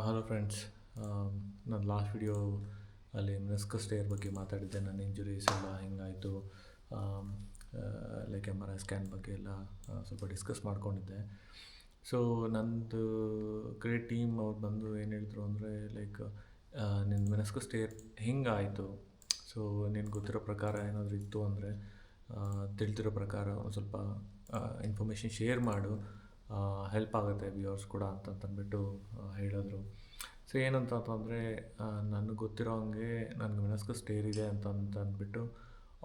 Hello friends. ನಾನು last video ಅಲ್ಲಿ meniscus tear ಬಗ್ಗೆ ಮಾತಾಡಿದ್ದೆ. ನನ್ನ ಇಂಜುರೀಸ್ ಎಲ್ಲ ಹೆಂಗಾಯಿತು, ಲೈಕ್ MRI ಸ್ಕ್ಯಾನ್ ಬಗ್ಗೆ ಎಲ್ಲ ಸ್ವಲ್ಪ ಡಿಸ್ಕಸ್ ಮಾಡ್ಕೊಂಡಿದ್ದೆ. ಸೊ ನಂದು ಕ್ರಿಕೆಟ್ ಟೀಮ್ ಅವ್ರು ಬಂದು ಏನು ಹೇಳಿದ್ರು ಅಂದರೆ, ಲೈಕ್ ನಿನ್ನ ಮೆನಿಸ್ಕಸ್ ಟೇರ್ ಹೆಂಗಾಯಿತು, ಸೊ ನಿನ್ಗೆ ಗೊತ್ತಿರೋ ಪ್ರಕಾರ ಏನಾದರೂ ಇತ್ತು ಅಂದರೆ ತಿಳಿದಿರೋ ಪ್ರಕಾರ ಒಂದು ಸ್ವಲ್ಪ ಇನ್ಫಾರ್ಮೇಷನ್ ಶೇರ್ ಮಾಡು, ಹೆಲ್ಪ್ ಆಗುತ್ತೆ ವ್ಯೂವರ್ಸ್ ಕೂಡ ಅಂತಂದ್ಬಿಟ್ಟು ಹೇಳಿದ್ರು. ಸೊ ಏನಂತಂದರೆ, ನನಗೆ ಗೊತ್ತಿರೋ ಹಂಗೆ ನನಗೆ ಮೆನಿಸ್ಕಸ್ ಟೇರ್ ಇದೆ ಅಂದ್ಬಿಟ್ಟು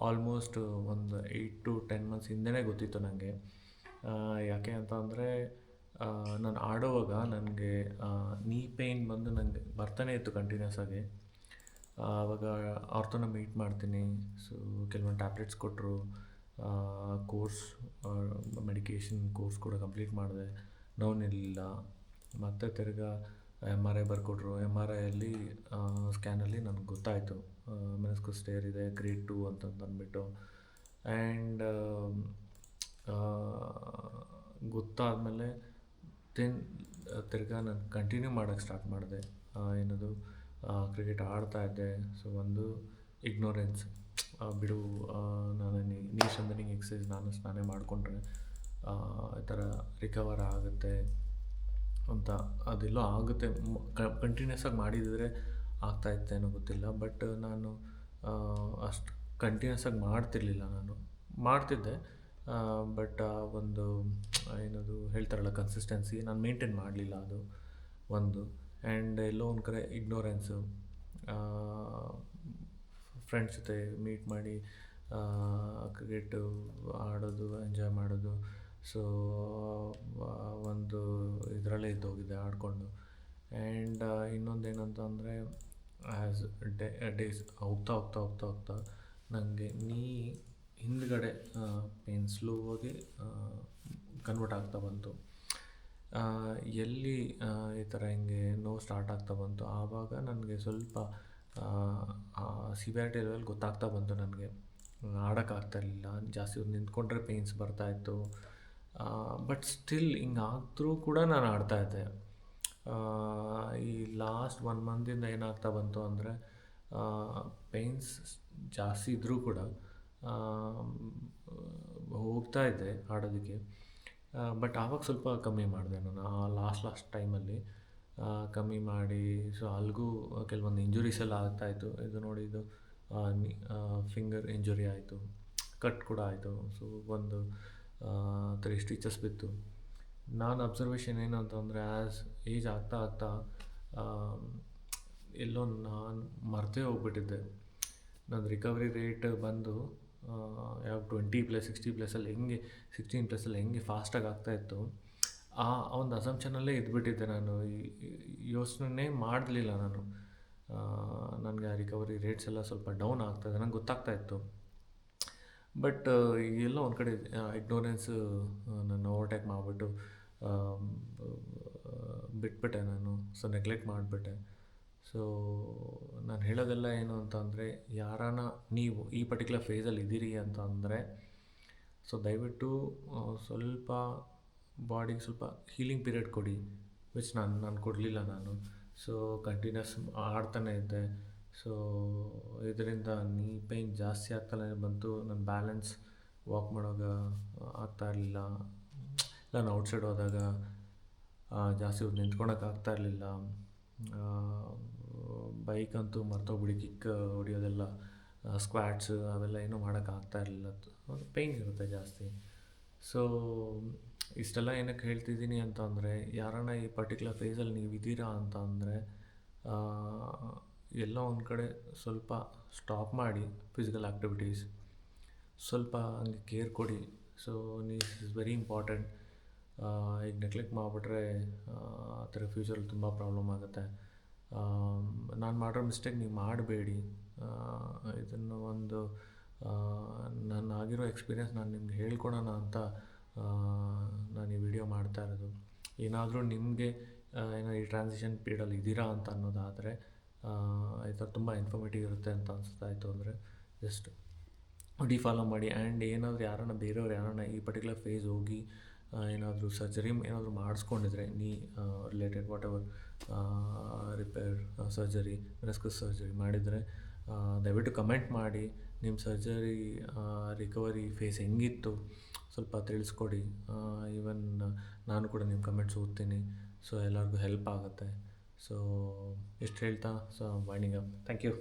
ಆಲ್ಮೋಸ್ಟ್ ಒಂದು 8 to 10 months ಹಿಂದೆಯೇ ಗೊತ್ತಿತ್ತು ನನಗೆ. ಯಾಕೆ ಅಂತ ಅಂದರೆ, ನಾನು ಆಡೋವಾಗ ನನಗೆ ನೀ ಪೇಯ್ನ್ ಬಂದು ನನಗೆ ಬರ್ತಾನೆ ಇತ್ತು ಕಂಟಿನ್ಯೂಸ್ ಆಗಿ. ಆವಾಗ ಅವ್ರನ್ನ ಮೀಟ್ ಮಾಡ್ತೀನಿ. ಸೊ ಕೆಲವೊಂದು ಟ್ಯಾಬ್ಲೆಟ್ಸ್ ಕೊಟ್ಟರು, ಕೋರ್ಸ್ ಮೆಡಿಕೇಷನ್ ಕೋರ್ಸ್ ಕೂಡ ಕಂಪ್ಲೀಟ್ ಮಾಡಿದೆ, ನೋವಿರಲಿಲ್ಲ. ಮತ್ತು ತಿರ್ಗಾ MRI ಬರ್ಕೊಟ್ರು. MRIಯಲ್ಲಿ ಸ್ಕ್ಯಾನಲ್ಲಿ ನನಗೆ ಗೊತ್ತಾಯಿತು ಮೆನಿಸ್ಕಸ್ ಟೇರ್ ಇದೆ, ಗ್ರೇಡ್ 2 ಅಂತಂದ್ಬಿಟ್ಟು. ಆ್ಯಂಡ್ ಗೊತ್ತಾದಮೇಲೆ ತಿರ್ಗಾ ನಾನು ಕಂಟಿನ್ಯೂ ಮಾಡೋಕ್ಕೆ ಸ್ಟಾರ್ಟ್ ಮಾಡಿದೆ. ಏನದು ಕ್ರಿಕೆಟ್ ಆಡ್ತಾಯಿದ್ದೆ. ಸೊ ಒಂದು ಇಗ್ನೋರೆನ್ಸ್, ಬಿಡು, ನಾನು ನೀ ಸ್ಟ್ರೆಂಥನಿಂಗ್ ಎಕ್ಸಸೈಸ್ ನಾನೇ ಮಾಡಿಕೊಂಡ್ರೆ ಈ ಥರ ರಿಕವರ್ ಆಗುತ್ತೆ ಅಂತ. ಅದೆಲ್ಲೋ ಆಗುತ್ತೆ, ಕಂಟಿನ್ಯೂಸ್ ಆಗಿ ಮಾಡಿದರೆ ಆಗ್ತಾಯಿತ್ತೇನೋ ಗೊತ್ತಿಲ್ಲ. ಬಟ್ ನಾನು ಅಷ್ಟು ಕಂಟಿನ್ಯೂಸ್ ಆಗಿ ಮಾಡ್ತಿರ್ಲಿಲ್ಲ. ನಾನು ಮಾಡ್ತಿದ್ದೆ, ಬಟ್ ಒಂದು ಏನದು ಹೇಳ್ತಾರಲ್ಲ ಕನ್ಸಿಸ್ಟೆನ್ಸಿ, ನಾನು ಮೇಂಟೈನ್ ಮಾಡಲಿಲ್ಲ ಅದು ಒಂದು. ಆ್ಯಂಡ್ ಎಲ್ಲೋ ಒಂದು ಕಡೆ ಇಗ್ನೋರೆನ್ಸು, ಫ್ರೆಂಡ್ಸ್ ಜೊತೆ ಮೀಟ್ ಮಾಡಿ ಕ್ರಿಕೆಟು ಆಡೋದು, ಎಂಜಾಯ್ ಮಾಡೋದು. ಸೊ ಒಂದು ಇದರಲ್ಲೇ ಇದ್ದೋಗಿದ್ದೆ ಆಡಿಕೊಂಡು. ಆ್ಯಂಡ್ ಇನ್ನೊಂದೇನಂತ ಅಂದರೆ, ಆ್ಯಸ್ ಡೇಸ್ ಹೋಗ್ತಾ ನನಗೆ ಹಿಂದ್ಗಡೆ ಪೇನ್ ಸ್ಲೋ ಆಗಿ ಕನ್ವರ್ಟ್ ಆಗ್ತಾ ಬಂತು. ಎಲ್ಲಿ ಈ ಥರ ಹಿಂಗೆ ನೋವು ಸ್ಟಾರ್ಟ್ ಆಗ್ತಾ ಬಂತು, ಆವಾಗ ನನಗೆ ಸ್ವಲ್ಪ ಸಿವಿಯಾರಿಟಿ ಲೆವೆಲ್ ಗೊತ್ತಾಗ್ತಾ ಬಂತು. ನನಗೆ ಆಡೋಕ್ಕಾಗ್ತಾಯಿರಲಿಲ್ಲ, ಜಾಸ್ತಿ ಹೊತ್ತು ನಿಂತ್ಕೊಂಡ್ರೆ ಪೇಯ್ನ್ಸ್ ಬರ್ತಾಯಿತ್ತು. ಬಟ್ ಸ್ಟಿಲ್ ಹಿಂಗಾದ್ರೂ ಕೂಡ ನಾನು ಆಡ್ತಾಯಿದ್ದೆ. ಈ ಲಾಸ್ಟ್ 1 monthದಿಂದ ಏನಾಗ್ತಾ ಬಂತು ಅಂದರೆ, ಪೇಯ್ನ್ಸ್ ಜಾಸ್ತಿ ಇದ್ದರೂ ಕೂಡ ಹೋಗ್ತಾ ಇದ್ದೆ ಆಡೋದಕ್ಕೆ. ಬಟ್ ಆವಾಗ ಸ್ವಲ್ಪ ಕಮ್ಮಿ ಮಾಡಿದೆ ನಾನು, ಆ ಲಾಸ್ಟ್ ಟೈಮಲ್ಲಿ ಕಮ್ಮಿ ಮಾಡಿ. ಸೊ ಅಲ್ಲಿಗೂ ಕೆಲವೊಂದು ಇಂಜುರೀಸ್ ಎಲ್ಲ ಆಗ್ತಾಯಿತ್ತು. ಇದು ನೋಡಿ, ಇದು ಫಿಂಗರ್ ಇಂಜುರಿ ಆಯಿತು, ಕಟ್ ಕೂಡ ಆಯಿತು. ಸೊ ಒಂದು 3 ಸ್ಟಿಚಸ್ ಬಿತ್ತು. ನಾನು ಅಬ್ಸರ್ವೇಷನ್ ಏನು ಅಂತಂದರೆ, ಆ್ಯಸ್ ಏಜ್ ಆಗ್ತಾ ಎಲ್ಲೋ ನಾನು ಮರ್ತೇ ಹೋಗ್ಬಿಟ್ಟಿದ್ದೆ. ನನ್ನ ರಿಕವರಿ ರೇಟ್ ಬಂದು ಯಾವ 20+, 60+ಅಲ್ಲಿ ಹೆಂಗೆ 16+ಅಲ್ಲಿ ಹೆಂಗೆ ಫಾಸ್ಟಾಗಿ ಆಗ್ತಾಯಿತ್ತು, ಆ ಒಂದು ಅಸಂಪ್ಷನಲ್ಲೇ ಇದ್ಬಿಟ್ಟಿದ್ದೆ. ನಾನು ಯೋಚನೆ ಮಾಡಲಿಲ್ಲ ನಾನು. ನನಗೆ ಆ ರಿಕವರಿ ರೇಟ್ಸ್ ಎಲ್ಲ ಸ್ವಲ್ಪ ಡೌನ್ ಆಗ್ತಾಯಿದೆ ನಂಗೆ ಗೊತ್ತಾಗ್ತಾಯಿತ್ತು. ಬಟ್ ಎಲ್ಲೋ ಒಂದು ಕಡೆ ಇಗ್ನೋರೆನ್ಸ್ ನನ್ನ ಓವರ್ಟೇಕ್ ಮಾಡಿಬಿಟ್ಟು ಬಿಟ್ಬಿಟ್ಟೆ ನಾನು. ಸೊ ನೆಗ್ಲೆಕ್ಟ್ ಮಾಡಿಬಿಟ್ಟೆ. ಸೊ ನಾನು ಹೇಳೋದೆಲ್ಲ ಏನು ಅಂತ ಅಂದರೆ, ಯಾರಾನ ನೀವು ಈ ಪರ್ಟಿಕ್ಯುಲರ್ ಫೇಸಲ್ಲಿ ಇದ್ದೀರಿ ಅಂತ ಅಂದರೆ, ಸೊ ದಯವಿಟ್ಟು ಸ್ವಲ್ಪ ಬಾಡಿಗೆ ಸ್ವಲ್ಪ ಹೀಲಿಂಗ್ ಪೀರಿಯಡ್ ಕೊಡಿ, ವಿಚ್ ನಾನು ಕೊಡಲಿಲ್ಲ ನಾನು. ಸೊ ಕಂಟಿನ್ಯೂಸ್ ಆಡ್ತಾನೆ ಇದ್ದೆ. ಸೊ ಇದರಿಂದ ನೀ ಪೇಯ್ನ್ ಜಾಸ್ತಿ ಆಗ್ತಾನೆ ಬಂತು. ನನ್ನ ಬ್ಯಾಲೆನ್ಸ್ ವಾಕ್ ಮಾಡುವಾಗ ಆಗ್ತಾಯಿರಲಿಲ್ಲ. ನಾನು ಔಟ್ಸೈಡ್ ಹೋದಾಗ ಜಾಸ್ತಿ ಹೊತ್ತು ನಿಂತ್ಕೊಳಕ್ಕೆ ಆಗ್ತಾಯಿರಲಿಲ್ಲ. ಬೈಕಂತೂ ಮರ್ತೋಗ್ಬಿಡಿ, ಕಿಕ್ ಹೊಡಿಯೋದೆಲ್ಲ, ಸ್ಕ್ವಾಟ್ಸ್ ಅವೆಲ್ಲ ಏನೂ ಮಾಡೋಕ್ಕೆ ಆಗ್ತಾಯಿರಲಿಲ್ಲ. ಪೇಯ್ನ್ ಇರುತ್ತೆ ಜಾಸ್ತಿ. ಸೊ ಇಷ್ಟೆಲ್ಲ ಏನಕ್ಕೆ ಹೇಳ್ತಿದ್ದೀನಿ ಅಂತ ಅಂದರೆ, ಯಾರಾನ ಈ ಪರ್ಟಿಕ್ಯುಲರ್ ಫೇಸಲ್ಲಿ ನೀವು ಇದ್ದೀರಾ ಅಂತ ಅಂದರೆ, ಎಲ್ಲೋ ಒಂದು ಕಡೆ ಸ್ವಲ್ಪ ಸ್ಟಾಪ್ ಮಾಡಿ ಫಿಸಿಕಲ್ ಆ್ಯಕ್ಟಿವಿಟೀಸ್, ಸ್ವಲ್ಪ ಹಂಗೆ ಕೇರ್ ಕೊಡಿ. So is very important. ಈಗ ನೆಗ್ಲೆಕ್ಟ್ ಮಾಡಿಬಿಟ್ರೆ ಆ ಥರ ಫ್ಯೂಚರಲ್ಲಿ ತುಂಬ ಪ್ರಾಬ್ಲಮ್ ಆಗುತ್ತೆ. ನಾನು ಮಾಡಿರೋ ಮಿಸ್ಟೇಕ್ ನೀವು ಮಾಡಬೇಡಿ. ಇದನ್ನು ಒಂದು ನನ್ನ ಆಗಿರೋ ಎಕ್ಸ್ಪೀರಿಯೆನ್ಸ್ ನಾನು ನಿಮ್ಗೆ ಹೇಳ್ಕೊಡೋಣ ಅಂತ ನಾನು ಈ ವಿಡಿಯೋ ಮಾಡ್ತಾ ಇರೋದು. ಏನಾದರೂ ನಿಮಗೆ ಏನೋ ಈ ಟ್ರಾನ್ಸಿಷನ್ ಪೀರಿಯಡಲ್ಲಿ ಇದ್ದೀರಾ ಅಂತ ಅನ್ನೋದಾದರೆ, ಈ ಥರ ತುಂಬ ಇನ್ಫಾರ್ಮೇಟಿವ್ ಇರುತ್ತೆ ಅಂತ ಅನಿಸ್ತಾಯಿತ್ತು ಅಂದರೆ ಜಸ್ಟ್ ಫಾಲೋ ಮಾಡಿ. ಆ್ಯಂಡ್ ಏನಾದರೂ ಬೇರೆಯವ್ರು ಯಾರನ್ನ ಈ ಪರ್ಟಿಕ್ಯುಲರ್ ಫೇಸ್ ಹೋಗಿ ಏನಾದರೂ ಸರ್ಜರಿ ಏನಾದರೂ ಮಾಡಿಸ್ಕೊಂಡಿದ್ರೆ ನೀ related what ever repair surgery meniscus surgery ಮಾಡಿದರೆ ದಯವಿಟ್ಟು ಕಮೆಂಟ್ ಮಾಡಿ ನಿಮ್ಮ ಸರ್ಜರಿ ರಿಕವರಿ ಫೇಸ್ ಹೆಂಗಿತ್ತು ಸ್ವಲ್ಪ ತಿಳಿಸ್ಕೊಡಿ. ಈವನ್ ನಾನು ಕೂಡ ನಿಮ್ಮ ಕಮೆಂಟ್ಸ್ ಓದ್ತೀನಿ, ಸೊ ಎಲ್ಲರಿಗೂ ಹೆಲ್ಪ್ ಆಗುತ್ತೆ. ಸೊ ಇಷ್ಟು ಹೇಳ್ತಾ so winding up. Thank you.